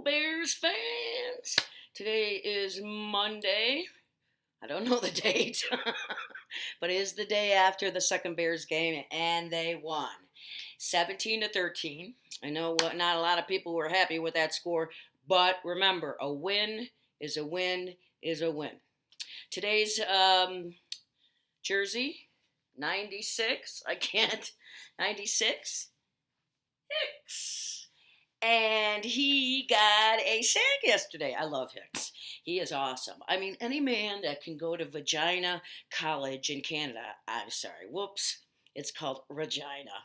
Bears fans. Today is Monday. I don't know the date, but it is the day after the second Bears game, and they won 17-13. I know not a lot of people were happy with that score, but remember, a win is a win is a win. Today's jersey, 96. I can't. 96. Hicks. And he got a sack yesterday. I love Hicks. He is awesome. I mean, any man that can go to Regina College in Canada, I'm sorry, whoops, it's called Regina.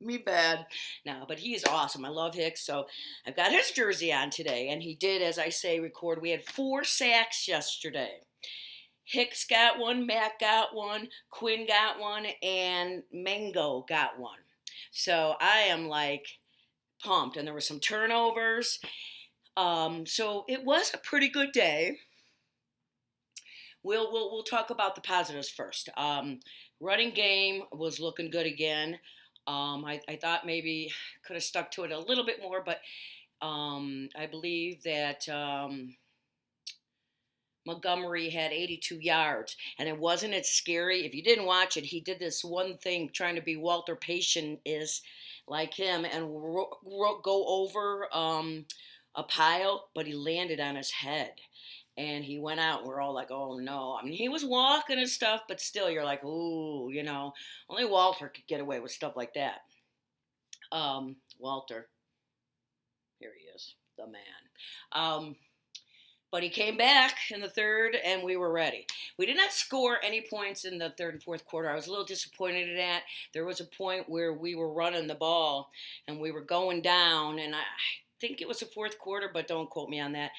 Me bad. No, but he is awesome. I love Hicks. So I've got his jersey on today. And he did, as I say, record. We had 4 sacks yesterday. Hicks got one, Matt got one, Quinn got one, and Mango got one. So I am like pumped. And there were some turnovers. So it was a pretty good day. We'll talk about the positives first. Running game was looking good again. I thought maybe could have stuck to it a little bit more, but I believe that Montgomery had 82 yards, and it wasn't as scary. If you didn't watch it, he did this one thing trying to be Walter Payton is like him and go over a pile, but he landed on his head. And he went out, and we're all like, oh no. I mean, he was walking and stuff, but still, you're like, ooh, only Walter could get away with stuff like that. Walter, here he is, the man. But he came back in the third, and we were ready. We did not score any points in the third and fourth quarter. I was a little disappointed in that. There was a point where we were running the ball, and we were going down, and I think it was the fourth quarter, but don't quote me on that.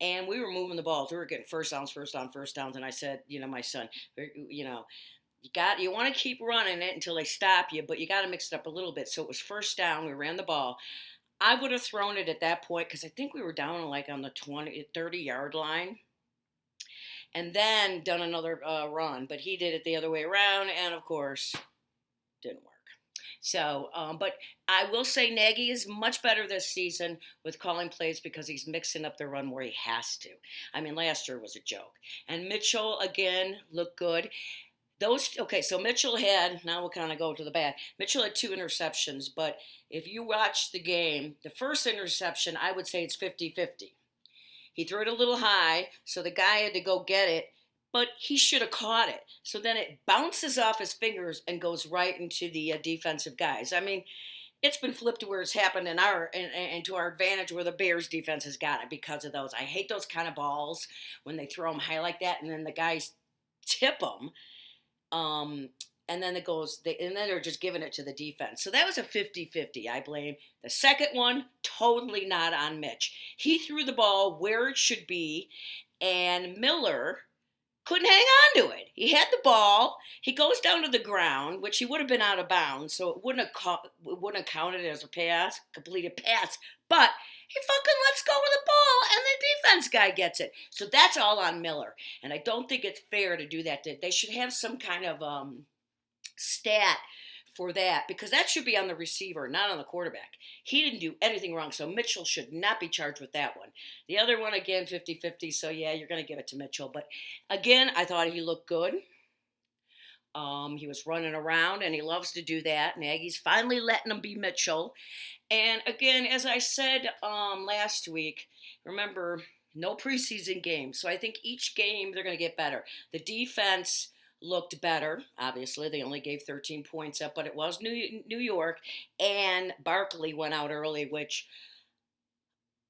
And we were moving the balls. We were getting first downs, and I said, my son, you want to keep running it until they stop you, but you got to mix it up a little bit. So it was first down. We ran the ball. I would have thrown it at that point because I think we were down like on the 30-yard line and then done another run. But he did it the other way around, and, of course, didn't work. So, but I will say Nagy is much better this season with calling plays because he's mixing up the run where he has to. I mean, last year was a joke. And Mitchell, again, looked good. So Mitchell now we'll kind of go to the bad. Mitchell had 2 interceptions, but if you watch the game, the first interception, I would say it's 50-50. He threw it a little high, so the guy had to go get it, but he should have caught it. So then it bounces off his fingers and goes right into the defensive guys. I mean, it's been flipped to where it's happened and to our advantage where the Bears defense has got it because of those. I hate those kind of balls when they throw them high like that and then the guys tip them. And then and then they're just giving it to the defense. So that was a 50-50, I blame. The second one, totally not on Mitch. He threw the ball where it should be, and Miller couldn't hang on to it. He had the ball. He goes down to the ground, which he would have been out of bounds, so it wouldn't have counted as a completed pass. But he fucking lets go of the ball, and the defense guy gets it. So that's all on Miller. And I don't think it's fair to do that. They should have some kind of stat for that because that should be on the receiver, not on the quarterback. He didn't do anything wrong, so Mitchell should not be charged with that one. The other one, again, 50-50, so yeah, you're going to give it to Mitchell. But again, I thought he looked good. He was running around, and he loves to do that. Nagy's finally letting him be Mitchell. And again, as I said last week, remember, no preseason games. So I think each game they're going to get better. The defense looked better. Obviously, they only gave 13 points up, but it was New York. And Barkley went out early, which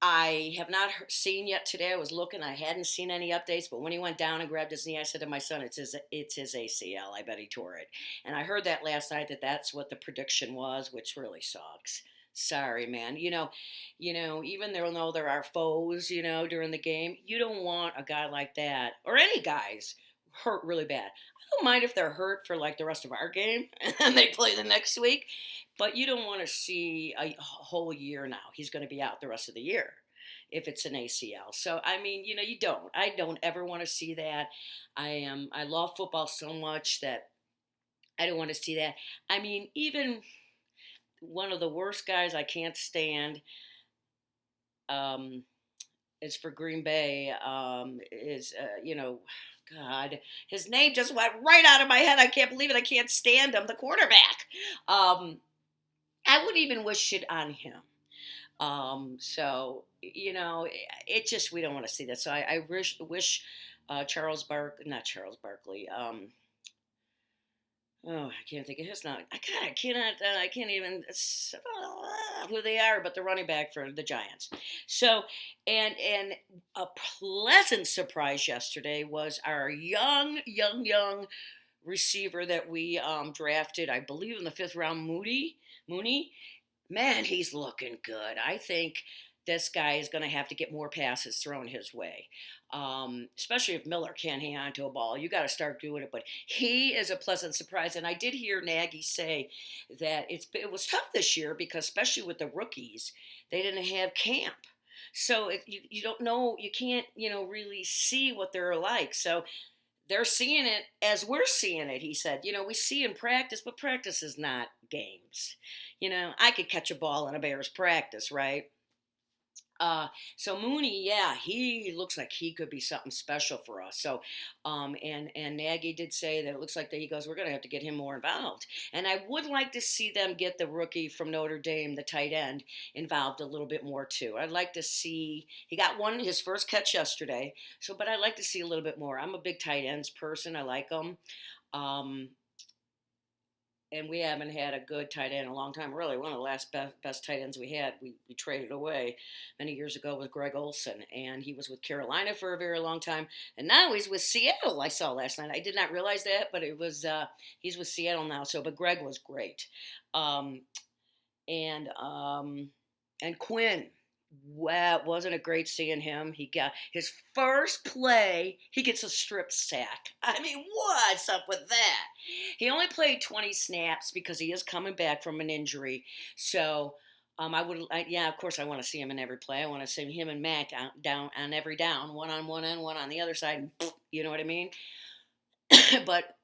I have not seen yet today. I was looking. I hadn't seen any updates, but when he went down and grabbed his knee, I said to my son, it's his ACL. I bet he tore it. And I heard that last night that's what the prediction was, which really sucks. Sorry, man. Even though there are foes, during the game, you don't want a guy like that or any guys hurt really bad. I don't mind if they're hurt for like the rest of our game and they play the next week, but you don't want to see a whole year now. He's going to be out the rest of the year if it's an ACL. So, I mean, you don't. I don't ever want to see that. I love football so much that I don't want to see that. I mean, even one of the worst guys I can't stand, is for Green Bay. God, his name just went right out of my head. I can't believe it. I can't stand him. The quarterback. Um, I wouldn't even wish it on him. It just we don't want to see that. So I wish not Charles Barkley. Oh, I can't think of his name. I cannot. I can't even who they are, but the running back for the Giants. So, and a pleasant surprise yesterday was our young receiver that we drafted, I believe in the fifth round, Mooney. Man, he's looking good. I think this guy is going to have to get more passes thrown his way. Especially if Miller can't hang on to a ball. You got to start doing it. But he is a pleasant surprise. And I did hear Nagy say that it was tough this year because, especially with the rookies, they didn't have camp. So you don't know, you can't, really see what they're like. So they're seeing it as we're seeing it, he said. We see in practice, but practice is not games. I could catch a ball in a Bears practice, right? So Mooney, yeah, he looks like he could be something special for us. So, and Nagy did say that it looks like that he goes, we're going to have to get him more involved. And I would like to see them get the rookie from Notre Dame, the tight end, involved a little bit more too. I'd like to see he got his first catch yesterday. So, but I'd like to see a little bit more. I'm a big tight ends person. I like them. Um, and we haven't had a good tight end in a long time. Really, one of the last best tight ends we had, we traded away many years ago with Greg Olson, and he was with Carolina for a very long time, and now he's with Seattle. I saw last night. I did not realize that, but it was he's with Seattle now. So, but Greg was great, um, and and Quinn. Well, wasn't it great seeing him? He got his first play. He gets a strip sack. I mean, what's up with that? He only played 20 snaps because he is coming back from an injury. So, of course, I want to see him in every play. I want to see him and Mac down on every down, one on one end, one on the other side. You know what I mean? But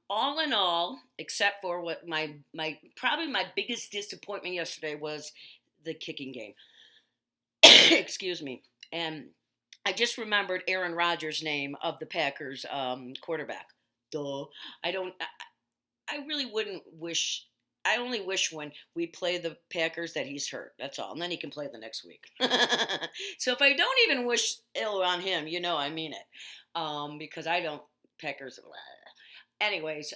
all in all, except for what probably my biggest disappointment yesterday was the kicking game. Excuse me. And I just remembered Aaron Rodgers' name of the Packers quarterback. Duh. I don't. I really wouldn't wish. I only wish when we play the Packers that he's hurt. That's all, and then he can play the next week. So if I don't even wish ill on him, I mean it, because I don't Packers. Anyways,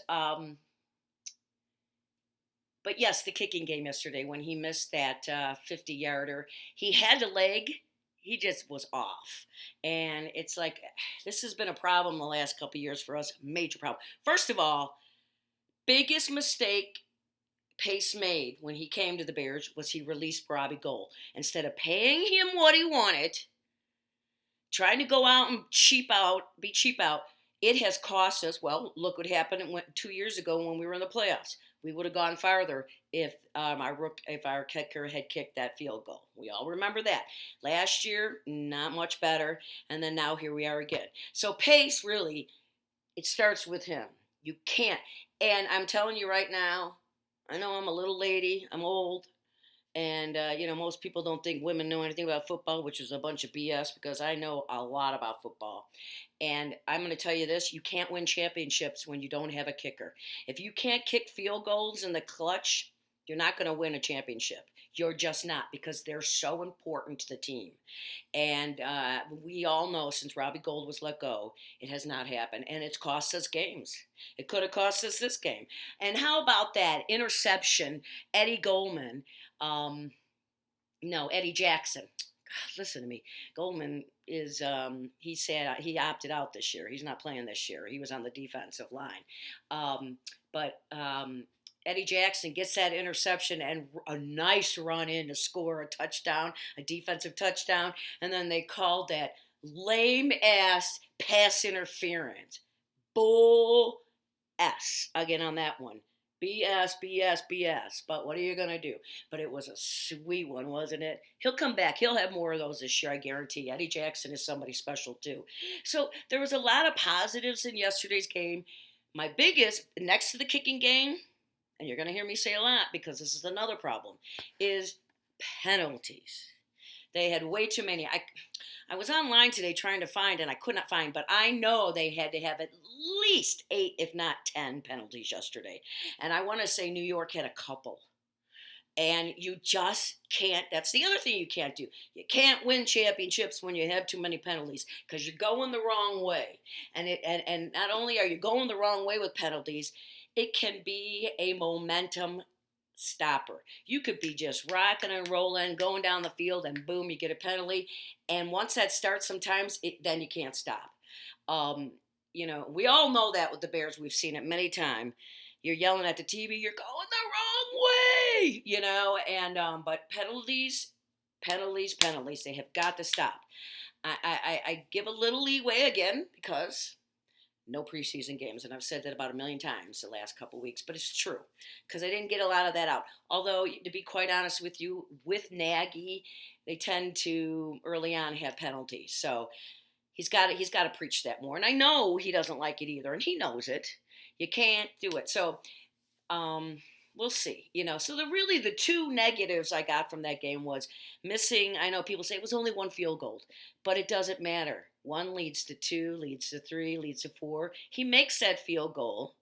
but yes, the kicking game yesterday when he missed that 50-yarder, he had a leg. He just was off. And it's like, this has been a problem the last couple of years for us, major problem. First of all, biggest mistake Pace made when he came to the Bears was he released Robbie Gould. Instead of paying him what he wanted, trying to go out and be cheap out, it has cost us. Well, look what happened 2 years ago when we were in the playoffs. We would have gone farther if our kicker had kicked that field goal. We all remember that. Last year, not much better, and then now here we are again. So Pace, really, it starts with him. You can't. And I'm telling you right now, I know I'm a little lady. I'm old. And, most people don't think women know anything about football, which is a bunch of BS because I know a lot about football. And I'm going to tell you this, you can't win championships when you don't have a kicker. If you can't kick field goals in the clutch, you're not going to win a championship. You're just not, because they're so important to the team. And we all know since Robbie Gould was let go, it has not happened. And it's cost us games. It could have cost us this game. And how about that interception, Eddie Goldman? No, Eddie Jackson. God, listen to me. Goldman is, he said he opted out this year. He's not playing this year. He was on the defensive line. But Eddie Jackson gets that interception and a nice run in to score a touchdown, a defensive touchdown. And then they called that lame ass pass interference. Bull S again on that one. BS, BS, BS. But what are you going to do? But it was a sweet one, wasn't it? He'll come back. He'll have more of those this year, I guarantee. Eddie Jackson is somebody special, too. So there was a lot of positives in yesterday's game. My biggest, next to the kicking game, and you're going to hear me say a lot because this is another problem, is penalties. They had way too many. I was online today trying to find, and I could not find, but I know they had to have at least 8, if not 10, penalties yesterday. And I want to say New York had a couple. And you just can't. That's the other thing you can't do. You can't win championships when you have too many penalties because you're going the wrong way. And not only are you going the wrong way with penalties, it can be a momentum stopper. You could be just rocking and rolling, going down the field, and boom, you get a penalty. And once that starts, sometimes then you can't stop. Um, we all know that with the Bears. We've seen it many times. You're yelling at the TV. You're going the wrong way, And but penalties. They have got to stop. I give a little leeway again because no preseason games, and I've said that about a million times the last couple weeks, but it's true because I didn't get a lot of that out. Although, to be quite honest with you, with Nagy, they tend to early on have penalties, so he's got to preach that more. And I know he doesn't like it either, and he knows it. You can't do it. So we'll see. So the two negatives I got from that game was missing. I know people say it was only one field goal, but it doesn't matter. One leads to 2, leads to 3, leads to 4. He makes that field goal.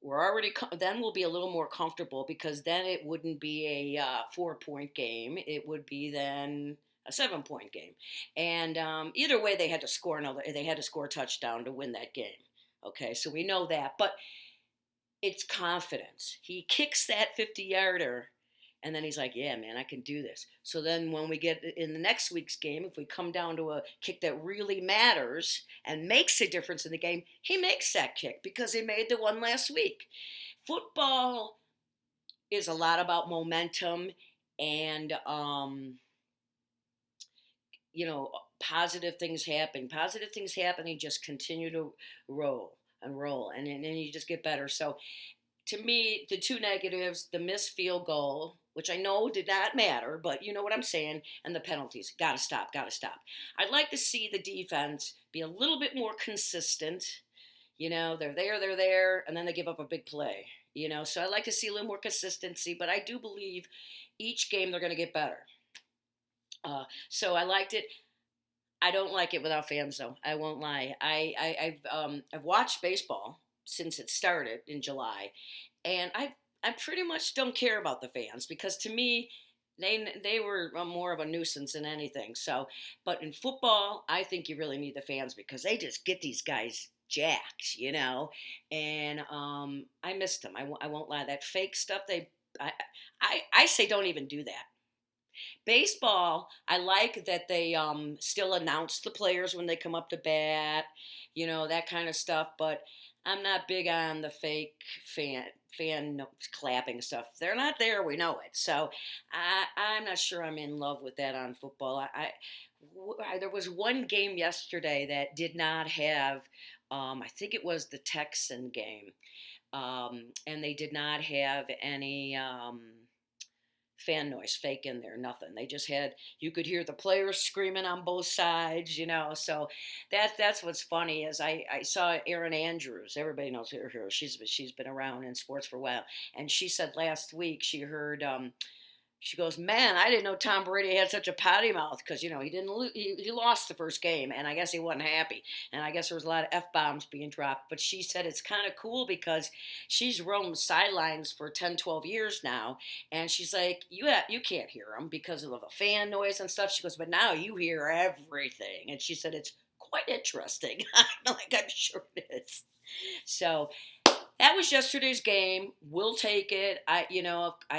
Then we'll be a little more comfortable because then it wouldn't be a 4-point game. It would be then a 7-point game. And either way, they had to score a touchdown to win that game. Okay, so we know that, but it's confidence. He kicks that 50-yarder, and then he's like, yeah, man, I can do this. So then when we get in the next week's game, if we come down to a kick that really matters and makes a difference in the game, he makes that kick because he made the one last week. Football is a lot about momentum and, positive things happen. Positive things happen, and just continue to roll, and then you just get better. So to me, the two negatives, the missed field goal, which I know did not matter, but you know what I'm saying, and the penalties. Gotta stop. I'd like to see the defense be a little bit more consistent. They're there, and then they give up a big play. So I'd like to see a little more consistency, but I do believe each game they're going to get better. So I liked it. I don't like it without fans, though. I won't lie. I've watched baseball since it started in July, and I pretty much don't care about the fans because to me, they were more of a nuisance than anything. So, but in football, I think you really need the fans because they just get these guys jacked, And I missed them. I won't lie. That fake stuff I say don't even do that. Baseball, I like that they still announce the players when they come up to bat, that kind of stuff. But I'm not big on the fake fan clapping stuff. They're not there, we know it. So I'm not sure I'm in love with that on football. There was one game yesterday that did not have. I think it was the Texan game, and they did not have any. Fan noise fake in there, nothing. They just had, you could hear the players screaming on both sides, so that's what's funny is I saw Erin Andrews. Everybody knows her. She's been around in sports for a while, and she said last week she heard she goes, man, I didn't know Tom Brady had such a potty mouth because, he didn't he lost the first game, and I guess he wasn't happy. And I guess there was a lot of F-bombs being dropped. But she said it's kind of cool because she's roamed sidelines for 10, 12 years now. And she's like, you can't hear them because of the fan noise and stuff. She goes, but now you hear everything. And she said it's quite interesting. I'm sure it is. So that was yesterday's game. We'll take it. I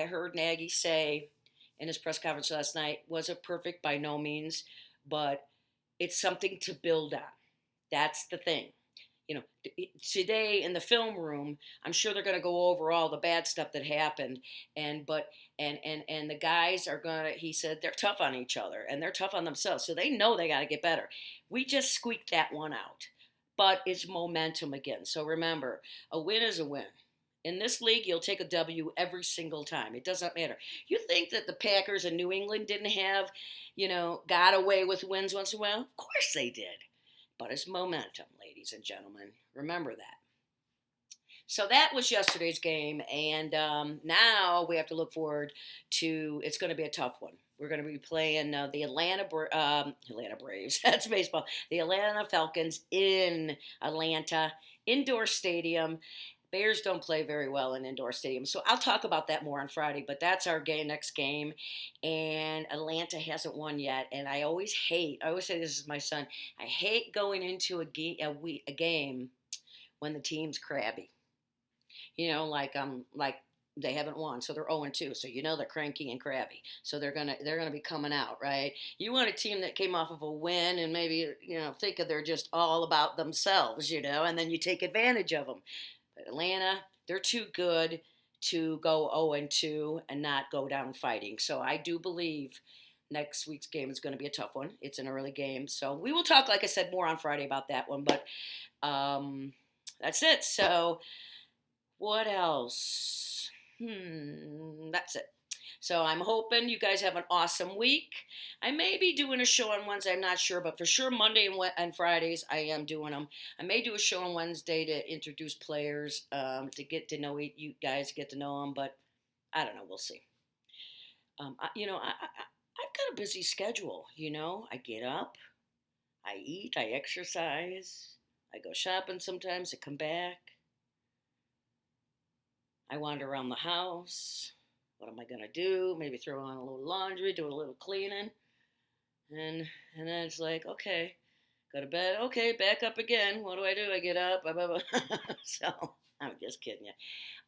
heard Nagy say in his press conference last night, was it perfect? By no means, but it's something to build on. That's the thing. Today in the film room, I'm sure they're going to go over all the bad stuff that happened, and the guys are going to. He said they're tough on each other and they're tough on themselves, so they know they got to get better. We just squeaked that one out. But it's momentum again. So remember, a win is a win. In this league, you'll take a W every single time. It doesn't matter. You think that the Packers in New England didn't have, got away with wins once in a while? Of course they did. But it's momentum, ladies and gentlemen. Remember that. So that was yesterday's game. And now we have to look forward to, it's going to be a tough one. We're going to be playing the Atlanta Braves. That's baseball. The Atlanta Falcons in Atlanta indoor stadium. Bears don't play very well in indoor stadiums, so I'll talk about that more on Friday. But that's our next game, and Atlanta hasn't won yet. And I always hate. I always say this is my son. I hate going into a game when the team's crabby. Like they haven't won, so they're 0-2. So they're cranky and crabby. So they're gonna be coming out, right? You want a team that came off of a win and maybe think of they're just all about themselves, and then you take advantage of them. But Atlanta, they're too good to go 0-2 and not go down fighting. So I do believe next week's game is going to be a tough one. It's an early game, so we will talk, like I said, more on Friday about that one. But that's it. So what else? That's it. So I'm hoping you guys have an awesome week. I may be doing a show on Wednesday. I'm not sure, but for sure Monday and Fridays I am doing them. I may do a show on Wednesday to introduce players, to get to know you guys, get to know them. But I don't know. We'll see. I've got a busy schedule. I get up, I eat, I exercise, I go shopping sometimes, I come back, I wander around the house. What am I gonna do? Maybe throw on a little laundry, do a little cleaning, and then it's like, okay, go to bed. Okay, back up again. What do? I get up. Blah, blah, blah. So I'm just kidding you.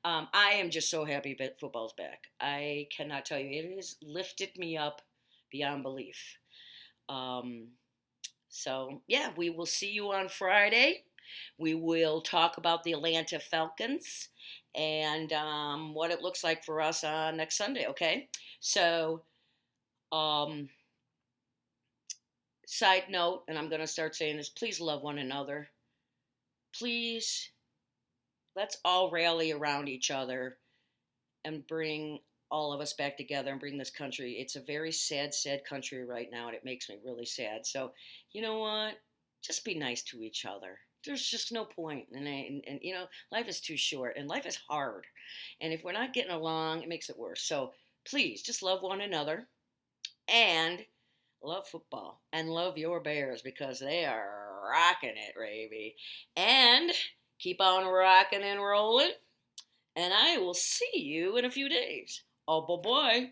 I am just so happy that football's back. I cannot tell you, it has lifted me up beyond belief. So yeah, we will see you on Friday. We will talk about the Atlanta Falcons and what it looks like for us next Sunday. Okay, so side note, and I'm going to start saying this: please love one another. Please, let's all rally around each other and bring all of us back together and bring this country. It's a very sad, sad country right now, and it makes me really sad. So, you know what? Just be nice to each other. There's just no point. And life is too short, and life is hard. And if we're not getting along, it makes it worse. So please, just love one another and love football and love your Bears because they are rocking it, Ravy. And keep on rocking and rolling. And I will see you in a few days. Oh, boy.